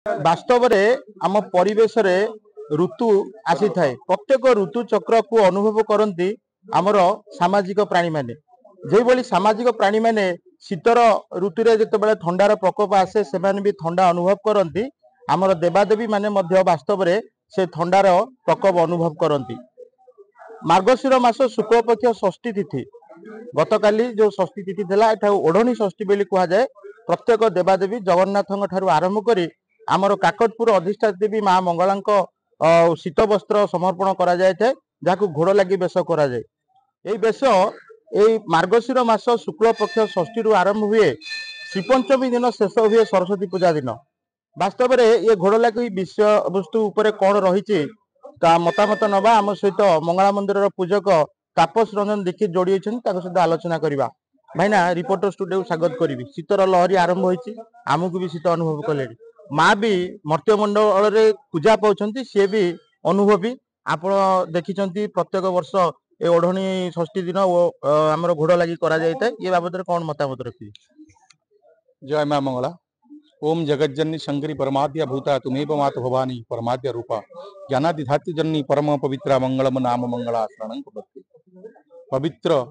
वास्तव में आम परिवेश ऋतु आसी थाए प्रत्येक ऋतु चक्र को अनुभव करती आमर सामाजिक प्राणी माने जो भली सामाजिक प्राणी माने शीतर ऋतु जो ठंडार प्रकोप आसे से भी ठंडा अनुभव करती आमर देवादेवी माने वास्तव में से ठंडार प्रकोप अनुभव करती। मार्गशीर मास शुक्लपक्ष षष्ठी तिथि गतकाली जो षष्ठी तिथि था ओढ़णी षष्ठी बोली कह जाए। प्रत्येक देवादेवी जगन्नाथ आरंभ कर आमर काकटपुर अधिष्ठा देवी माँ मंगला शीत वस्त्र समर्पण करा जाए जहाँ घोड़ लगी बेश कराए। यही बेश यही मार्गशीर मास शुक्ल पक्ष षष्ठी रु आरंभ हुए श्रीपंचमी दिन शेष हुए सरस्वती पूजा दिन। वास्तव में ये घोड़ लगी विषय वस्तु उपर कौन रही मतामत नवा आम सहित मंगला मंदिर पूजक तापस रंजन दीक्षित जोड़ी सहित आलोचना करवा। भाईना रिपोर्टर स्टूडियो स्वागत करी। शीतर लहरी आरंभ होती आमको भी शीत अनुभव कले माँ भी मर्त्यमंडल पूजा पाँच सी भी अनुभवी आप देखी प्रत्येक वर्ष ए ओढ़णी षष्ठी दिन आमर घोड़ लगी करा जाए ये बाबद कौन मतामत रखिए? जय माँ मंगला। ओम जगज्जननी शंकरी परमाद्या भूता तुमेव मात भवानी परमाद्या रूपा ज्ञानादिधात्य जननी परम पवित्रा मंगलम नाम मंगला शरण पवित्र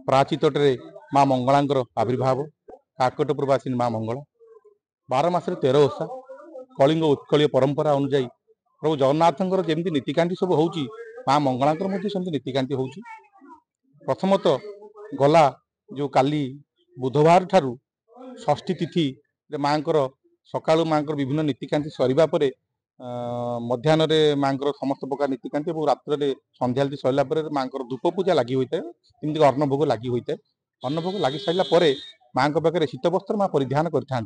प्राचीतटे माँ मंगलांकर आविर्भाव काकटपुरवासिनी माँ मंगला 12 मास 13 ओषा कलिंग उत्कलीय परंपरा अनुजाई प्रभु जगन्नाथंकर जमी नीतिकांति सब हो माँ मंगलांकर सेमती नीतिकांति हो। प्रथमतः गला जो काली बुधवार ठारू षष्ठी तिथि माँकर सकाळु माँकर विभिन्न नीतिकांति सरीबा परे मध्याह्न माँकर समस्त प्रकार नीतिकांति और रात्र संध्या सरला माँकर धूप पूजा लगी होता है। जमीक अन्नभोग लगी होता है। अन्नभोग लगी सारा पर माँ पाखे शीत वस्त्र माँ परिधान कर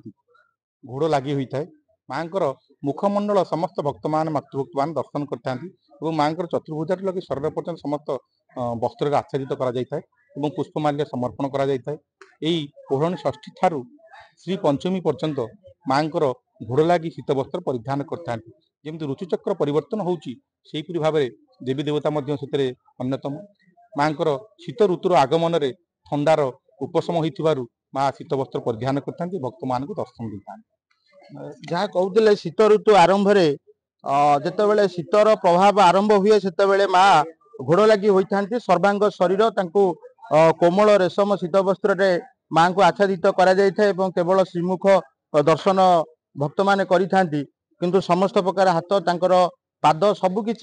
घोड़ लगी होता है। माँकर मुखमंडल समस्त भक्त मान मातृभक्त मान दर्शन करते माँ चतुर्भुजा लगे शरीर पर्यटन समस्त वस्त्र आच्छादित कर पुष्पमाल्य समर्पण कर ओढ़णी षष्ठी ठारू श्री पंचमी पर्यंत माँकर घोड़ लगी शीत वस्त्र परिधान करते ऋतुचक्र परिवर्तन होपरी भाव देवी देवता अन्यतम माँकर शीत ऋतुर आगमन में ठंडार उपशम हो माँ शीत वस्त्र परिधान करते भक्त मान दर्शन देता। जहाँ कहते शीत ऋतु आरंभ जिते शीतर प्रभाव आरंभ हुए से माँ घोड़ लगी होता सर्वांग शरीर कोमल रेशम शीत वस्त्र माँ को आच्छादित केवल श्रीमुख दर्शन भक्त मान किंतु समस्त प्रकार हाथ पाद सबकि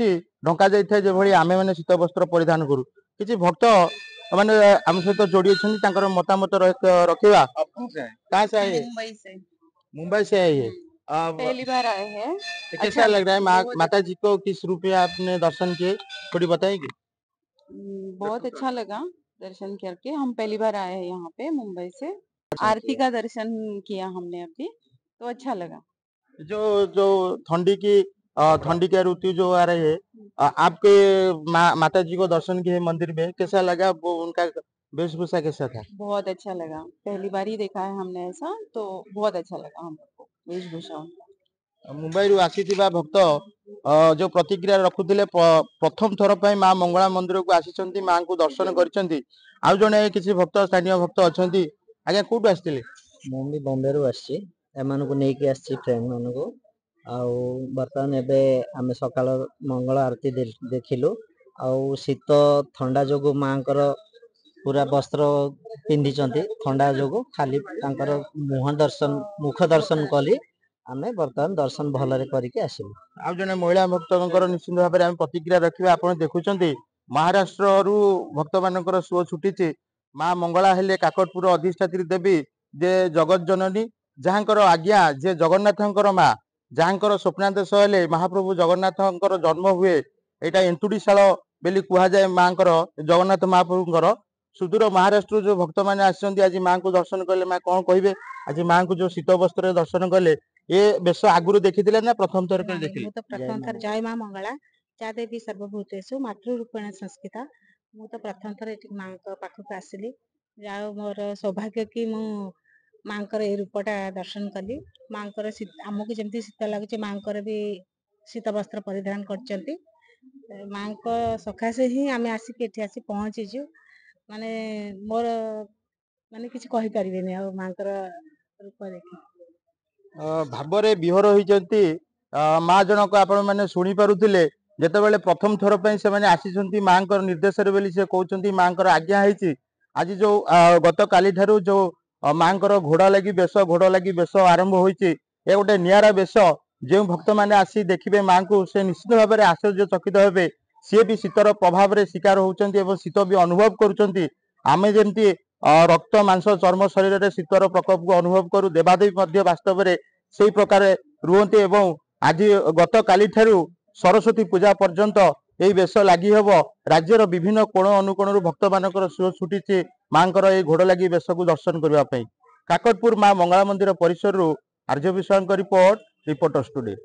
ढंका जाए आमे मैंने शीत वस्त्र परिधान करूँ। किसी भक्त मैंने आम सहित जोड़ी मतामत रखा। कहाँ से आए? मुंबई से आए हैं। पहली बार आए हैं। कैसा अच्छा लग रहा है? माता जी को किस रूप में आपने दर्शन किए थोड़ी बताएंगे? बहुत अच्छा लगा दर्शन करके। हम पहली बार आए हैं यहाँ पे मुंबई से। आरती का दर्शन किया हमने अभी तो अच्छा लगा। जो जो ठंडी के ऋतु जो आ रहे है आपके माता जी को दर्शन किए मंदिर में कैसा लगा? वो उनका वेशभूषा कैसा था? बहुत अच्छा लगा। पहली बार ही देखा है हमने ऐसा तो बहुत अच्छा लगा हम लोग को वेशभूषा। मुंबई रु आसी भक्त जो प्रतिक्रिया रखुले प्रथम थर पर माँ मंगला मंदिर को आसी माँ को दर्शन कर जड़े किसी भक्त स्थानीय भक्त अच्छा आज्ञा कौटू आसते? मुझे बॉम्बे रु आसी नहीं आसी फ्रेंड मान को बर्तमान एवं सका मंगल आरती देखिलु शीत ठंडा जो माँ पूरा वस्त्र पिंधि ठंडा जो खाली मुह दर्शन मुख दर्शन कली आमे बर्तमान दर्शन भलरे करके आसिलु। आ जने महिला भक्तों निश्चित भाव में प्रतिक्रिया रखा। आप देखुं महाराष्ट्र रु भक्त मान शो छुटी माँ मंगला हेले काकटपुर अधिष्ठात्री देवी जे जगत जननी जहाँकर आज्ञा जे जगन्नाथंकर माँ जहाँकर स्वप्नादेश हेले महाप्रभु जगन्नाथंकर जन्म हुए यहाँ एंटुड़ीशाल बेली कह जाए माँ जगन्नाथ महाप्रभुंर सुदूर महाराष्ट्र जो भक्त मैंने आज माँ को दर्शन कले माँ कौन कहे? आज माँ को जो शीत वस्त्र दर्शन कले ये बेश आगुरी देखी ना प्रथम थर पर देखिले? तो प्रथम थर जय माँ मंगला जा देवी सर्वभूतेषु मातृरूपेण संस्कृता। मु तो प्रथम थर माँ पाखक आसिली जाओ मोर सौभाग्य कि मु माँ ए रूपटा दर्शन कली। माँ आमको जमी शीत लगुच माँ भी शीत वस्त्र परिधान कर माँ सकाशे ही आम आसिक आसी पहुँचीचु माने मोर माने किसी कही परिबेनी आ माँ रूप देखी। ଭାବରେ ବିହର ହୋଇଛନ୍ତି ମା ଜଣକ ଆପଣ ମାନେ ଶୁଣି ପାରୁଥିଲେ ଯେତେବେଳେ ପ୍ରଥମ ଥର ପାଇଁ ସେମାନେ ଆସିଛନ୍ତି ମାଙ୍କର ନିର୍ଦ୍ଦେଶରେ ବୋଲି ସେ କହୁଛନ୍ତି ମାଙ୍କର ଆଜ୍ଞା ହେଇଛି। ଆଜି ଯୋଉ ଗତକାଲି ଠାରୁ ଯୋଉ ମାଙ୍କର ଘୋଡ଼ା ଲାଗି ବେଶ ଆରମ୍ଭ ହୋଇଛି। ଏ ଗୋଟେ ନିଆରା ବେଶ ଯେଉଁ ଭକ୍ତମାନେ ଆସି ଦେଖିବେ ମାଙ୍କୁ ସେ ନିଶ୍ଚିତ ଭାବରେ ଆଶ୍ଚର୍ଯ୍ୟଚକିତ ହେବେ। ସିଏ ବି ଶୀତର ପ୍ରଭାବରେ ଶିକାର ହଉଛନ୍ତି ଏବଂ ଶୀତ ବି ଅନୁଭବ କରୁଛନ୍ତି। ଆମେ ଯେମିତି ରକ୍ତ ମାଂସ ଚର୍ମ ଶରୀରରେ ଶୀତର ପ୍ରକୋପକୁ ଅନୁଭବ କରୁ ଦେବାଦେବୀ ମଧ୍ୟ ବାସ୍ତବରେ ସେଇ ପ୍ରକାର ରୁହନ୍ତି ଏବଂ ଆଜି ଗତକାଲି ଠାରୁ ସରସ୍ୱତୀ ପୂଜା ପର୍ଯ୍ୟନ୍ତ ଏହି ବେଶ ଲାଗି ହେବ। ରାଜ୍ୟର ବିଭିନ୍ନ କୋଣ ଅନୁକୋଣରୁ ଭକ୍ତମାନଙ୍କର ସୁଅ ଛୁଟିଛି ମାଙ୍କର ଏହି ଘୋଡ଼ ଲାଗି ବେଶକୁ ଦର୍ଶନ କରିବା ପାଇଁ। କାକଟପୁର ମା ମଙ୍ଗଳା ମନ୍ଦିର ପରିସରରୁ ଆର୍ଯ୍ୟ ବିଶ୍ୱାଳଙ୍କ ରିପୋର୍ଟ ରିପୋର୍ଟର ଷ୍ଟୁଡିଓ।